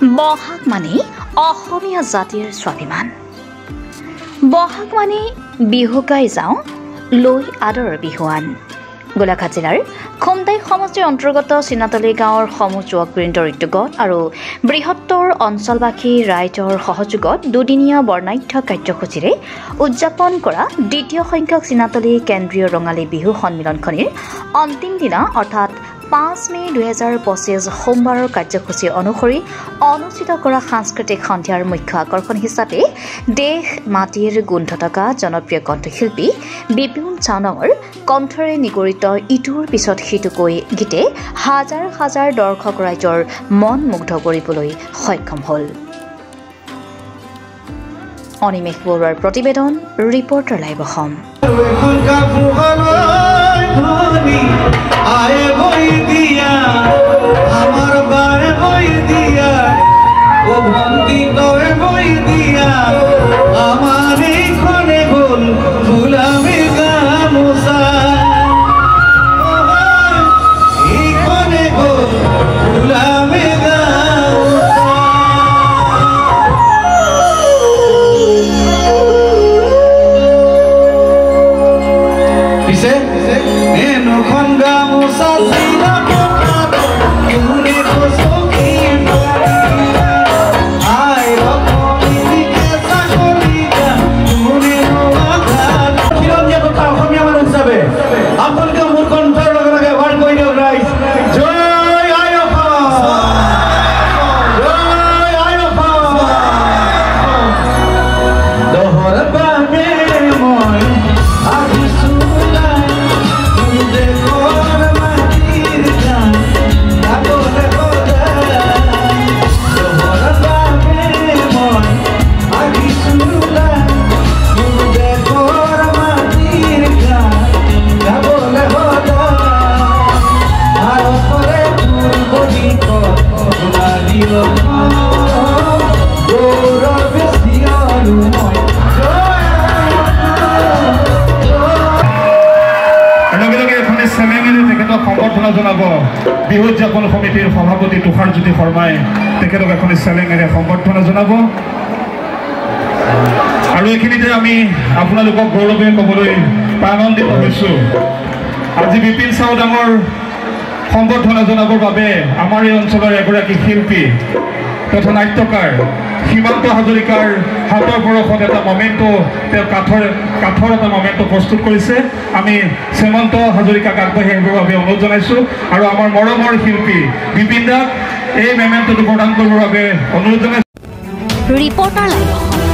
বহাগ মানে অসমীয়া জাতিৰ স্বাভিমান। বহাগ মানে বিহু গাই যাওঁ লৈ আদৰ বিহুৱান। গোলাঘাট জিলাৰ খুমটাই সমষ্টিৰ অন্তৰ্গত চিনাতলী গাঁৱৰ সমূহ যুৱকবৃন্দৰ উদ্যোগত আৰু বৃহত্তৰ অঞ্চলবাসী ৰাইজৰ সহযোগত দুদিনীয়া বৰ্ণাঢ্য কাৰ্যসূচীৰে উদযাপন কৰা দ্বিতীয় সংখ্যক চিনাতলী কেন্দ্ৰীয় ৰঙালী বিহু সন্মিলনখনিৰ অন্তিম দিনা অৰ্থাৎ 5 মে 2025 সোমবাৰৰ কাৰ্যসূচী অনুসৰি অনুষ্ঠিত কৰা সাংস্কৃতিক সন্ধিয়াৰ মুখ্য আকৰ্ষণ হিচাপে দেশ মাটিৰ গোন্ধ থকা জনপ্ৰিয় কণ্ঠশিল্পী বিপিন চাওনামৰ কণ্ঠৰে নিগৰিত ইটোৰ পিছত সিটোকৈ গীতে হাজাৰ হাজাৰ দৰ্শক ৰাইজৰ মন মুগ্ধ কৰিবলৈ সক্ষম হ'ল। অনিমেষ বৰুৱাৰ প্ৰতিবেদন, ৰিপৰ্টাৰ লাইভ অসম। আয়ে বই দিয়া আমার বারে বই দিয়া ও ভন্তি তবে বই দিয়া আমার এই ক্ষণে গোল ফুলামে গামোসা এই ক্ষণে গোল ফুলামে গামোসা পিছে এনখন গামোচা চিনা পকাটো কোনে কসকি আই রকমি কেসা কলিকা কোনে নোয়াগা চিরঞ্জীব কথা অসমীয়া মানুহ হিচাপে আপোনালোকে মোৰ কণ্ঠৰ লগে লগে এবাৰ কৈ দিয়ক ৰাইজ, জয় আই অসম, জয় আই অসম। দহৰ বাবে মই আহিছো সম্বৰ্ধনা জনাব বিহু উদযাপন সমিতিৰ সভাপতি তুষাৰজ্যোতি শৰ্মাই তেখেতক এখন চেলেঙেৰে সম্বৰ্ধনা জনাব। আৰু এইখিনিতে আমি আপোনালোকক গৌৰৱে ক'বলৈ আনন্দিত হৈছোঁ। আজি বিপিন চাও ডাঙৰ সম্বৰ্ধনা জনাবৰ বাবে আমাৰ এই অঞ্চলৰ এগৰাকী শিল্পী তথা নাট্যকাৰ সীমান্ত হাজৰিকাৰ হাতৰ পৰশত এটা মমেণ্টো তেওঁ কাঠৰ এটা মমেণ্টো প্ৰস্তুত কৰিছে। আমি শ্ৰীমন্ত হাজৰিকাক আগবাঢ়ি আহিবৰ বাবে অনুৰোধ জনাইছোঁ আৰু আমাৰ মৰমৰ শিল্পী বিপিন দাক এই মমেণ্টোটো প্ৰদান কৰিবৰ বাবে অনুৰোধ জনাইছোঁ। Reporter live.